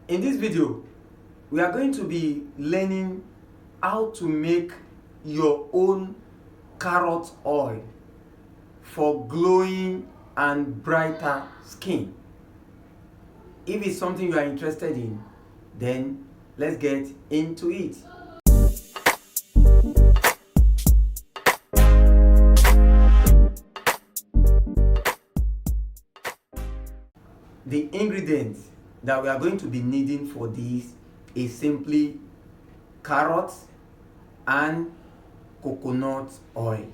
In this video, we are going to be learning how to make your own carrot oil for glowing and brighter skin. If it's something you are interested in, then let's get into it. The ingredients that we are going to be needing for this is simply carrots and coconut oil.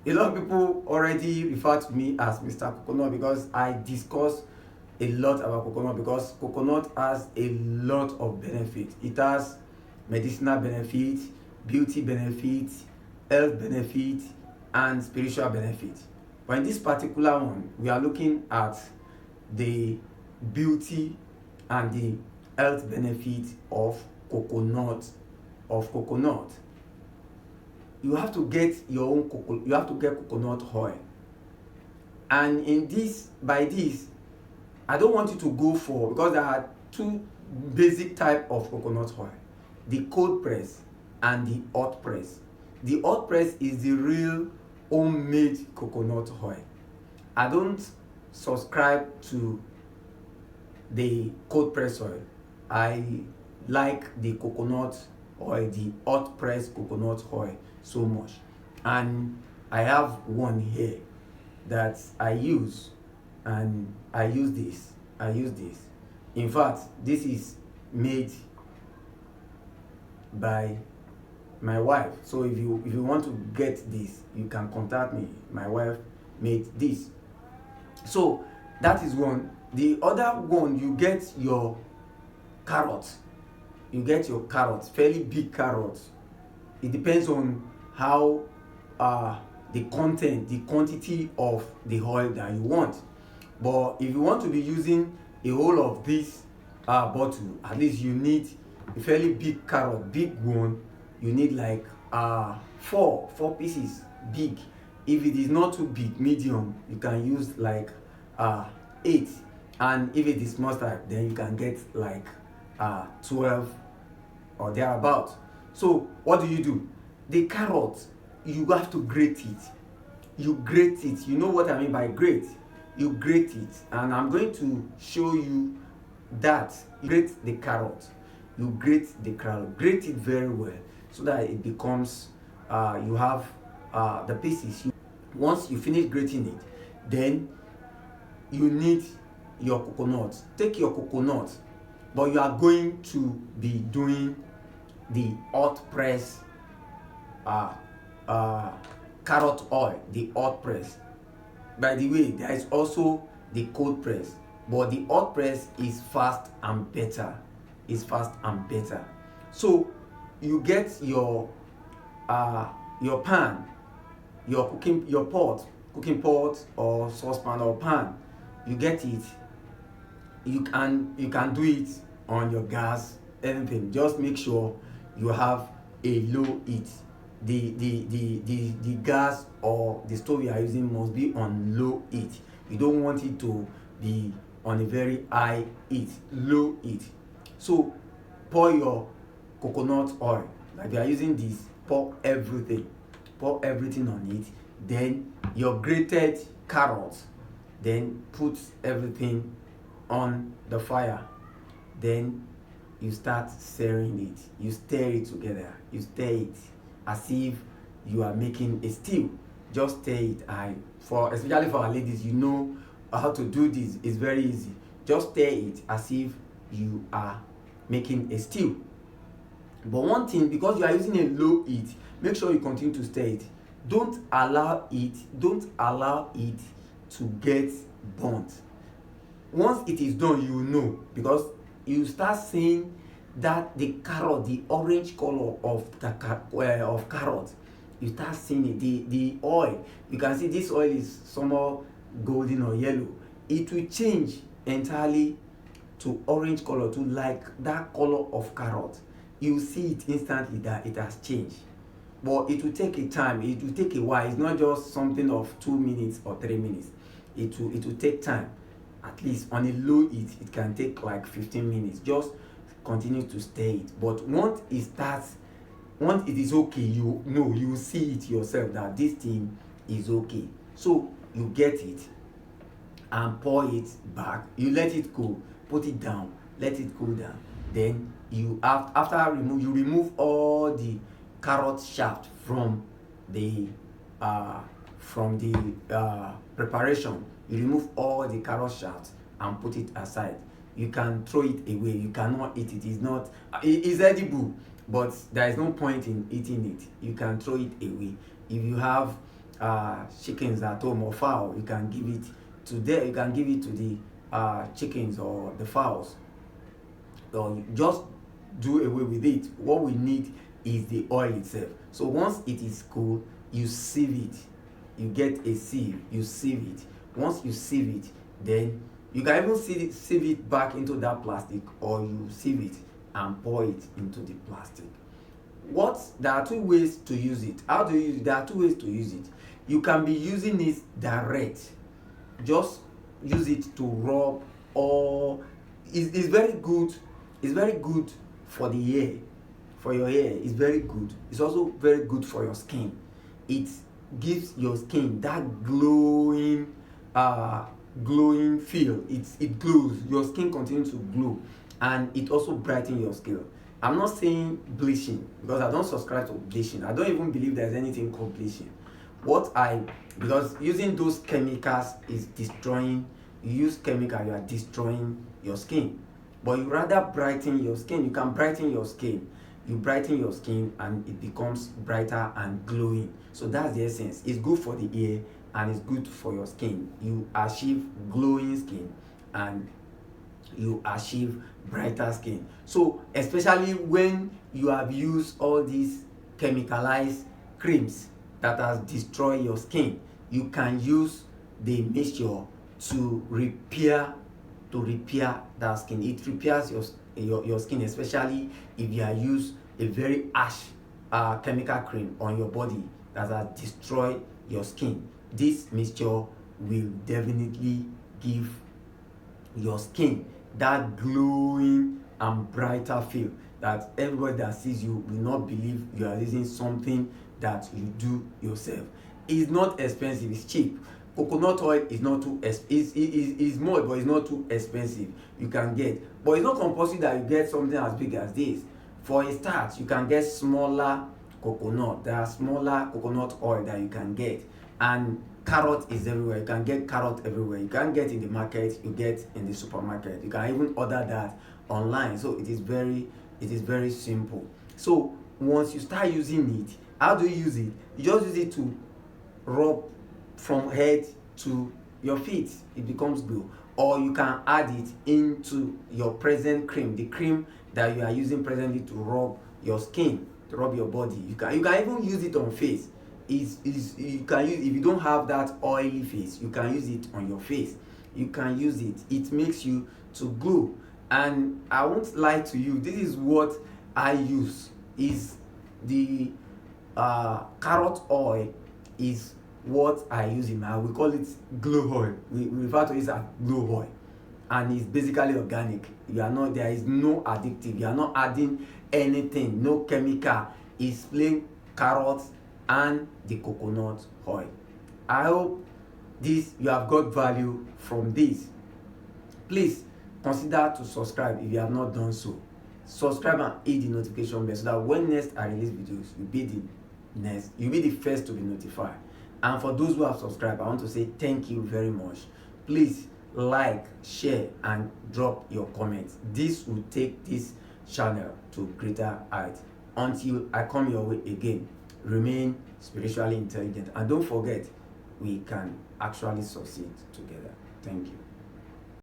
A lot of people already refer to me as Mr. Coconut because I discuss a lot about coconut, because coconut has a lot of benefits. It has medicinal benefits, beauty benefits, health benefits, and spiritual benefits. But in this particular one, we are looking at the beauty and the health benefits of coconut. You have to get your own coconut. You have to get coconut oil. And in this, by this, I don't want you to go for, because there are two basic type of coconut oil: the cold press and the hot press. The hot press is the real homemade coconut oil. I don't subscribe to the cold press oil. I like the coconut oil, the hot press coconut oil so much. And I have one here that I use, and I use this. In fact, this is made by my wife. So if you want to get this, you can contact me. My wife made this. So that is one. The other one, you get your carrots. Fairly big carrots. It depends on how the quantity of the oil that you want. But if you want to be using a whole of this bottle, at least you need a fairly big carrot, big one. You need like four pieces big. If it is not too big, medium, you can use like 8. And if it is small type, then you can get like 12 or thereabout. So what do? The carrot, you have to grate it. You grate it. You know what I mean by grate? You grate it, and I'm going to show you that. You grate the carrot. Grate it very well so that it becomes you have the pieces. Once you finish grating it, then you need your coconut. Take your coconut, but you are going to be doing the hot press carrot oil, the hot press. By the way, there is also the cold press, but the hot press is fast and better. So you get your pan, your cooking pot or saucepan or pan. You get it. You can do it on your gas, anything. Just make sure you have a low heat. The gas or the stove you are using must be on low heat. You don't want it to be on a very high heat, low heat. So pour your coconut oil. Like we are using this, pour everything on it. Then your grated carrots, then put everything on the fire. Then you start stirring it. You stir it together. You stir it as if you are making a stew. Just stir it. Especially for our ladies, you know how to do this. It's very easy. Just stir it as if you are making a stew. But one thing, because you are using a low heat, make sure you continue to stir it. Don't allow it to get burnt. Once it is done, you will know, because you start seeing that the carrot, the orange color of carrot, you start seeing it. The oil, you can see this oil is somehow golden or yellow. It will change entirely to orange color, to like that color of carrot. You see it instantly that it has changed. But it will take a time. It will take a while. It's not just something of 2 minutes or 3 minutes. It will take time. at least on a low heat it can take like 15 minutes. Just continue to stir it, but once it starts, once it is okay, you know, you will see it yourself that this thing is okay. So you get it and pour it back, you let it cool, put it down, let it cool down. Then you after remove all the carrot shaft the from the preparation. You remove all the carrot shaft and put it aside. You can throw it away, you cannot eat it. It's not it is edible, but there is no point in eating it. You can throw it away. If you have chickens at home or fowl, you can give it to them, you can give it to the chickens or the fowls, or just do away with it. What we need is the oil itself. So once it is cool, you sieve it. You get a sieve, you sieve it. Once you sieve it, then you can even sieve it back into that plastic, or you sieve it and pour it into the plastic. There are two ways to use it. How do you use it? There are two ways to use it. You can be using it direct. Just use it to rub, or it's very good. It's very good for the hair. For your hair, it's very good. It's also very good for your skin. It gives your skin that glowing feel. It glows. Your skin continues to glow, and it also brightens your skin. I'm not saying bleaching, because I don't subscribe to bleaching. I don't even believe there's anything called bleaching. Because using those chemicals is destroying. You use chemical, you are destroying your skin. But you rather brighten your skin. You can brighten your skin. You brighten your skin and it becomes brighter and glowing. So that's the essence. It's good for the hair and it's good for your skin. You achieve glowing skin and you achieve brighter skin. So especially when you have used all these chemicalized creams that has destroyed your skin, you can use the mixture to repair that skin. It repairs your skin, especially if you have used a very harsh chemical cream on your body that has destroyed your skin. This mixture will definitely give your skin that glowing and brighter feel that everybody that sees you will not believe you are using something that you do yourself. It's not expensive, it's cheap. Coconut oil is not too it's more, but it's not too expensive. You can get, but it's not compulsory that you get something as big as this. For a start, you can get smaller coconut. There are smaller coconut oil that you can get, and carrot is everywhere. You can get carrot everywhere. You can get in the market, you get in the supermarket. You can even order that online. So it is very simple. So once you start using it, how do you use it? You just use it to rub from head to your feet. It becomes glue. Or you can add it into your present cream, the cream that you are using presently, to rub your skin, to rub your body. You can even use it on face. You can use, if you don't have that oily face, you can use it on your face. You can use it. It makes you to glow. And I won't lie to you, this is what I use. Is the carrot oil is what I use in my, we call it glow oil. We refer to it as glow oil, and it's basically organic. There is no addictive. You are not adding anything, no chemical. It's plain carrots and the coconut oil. I hope you have got value from this. Please consider to subscribe if you have not done so. Subscribe and hit the notification bell so that when next I release videos, you'll be the first to be notified. And for those who have subscribed, I want to say thank you very much. Please like, share, and drop your comments. This will take this channel to greater height. Until I come your way again, remain spiritually intelligent, and don't forget, we can actually succeed together. Thank you.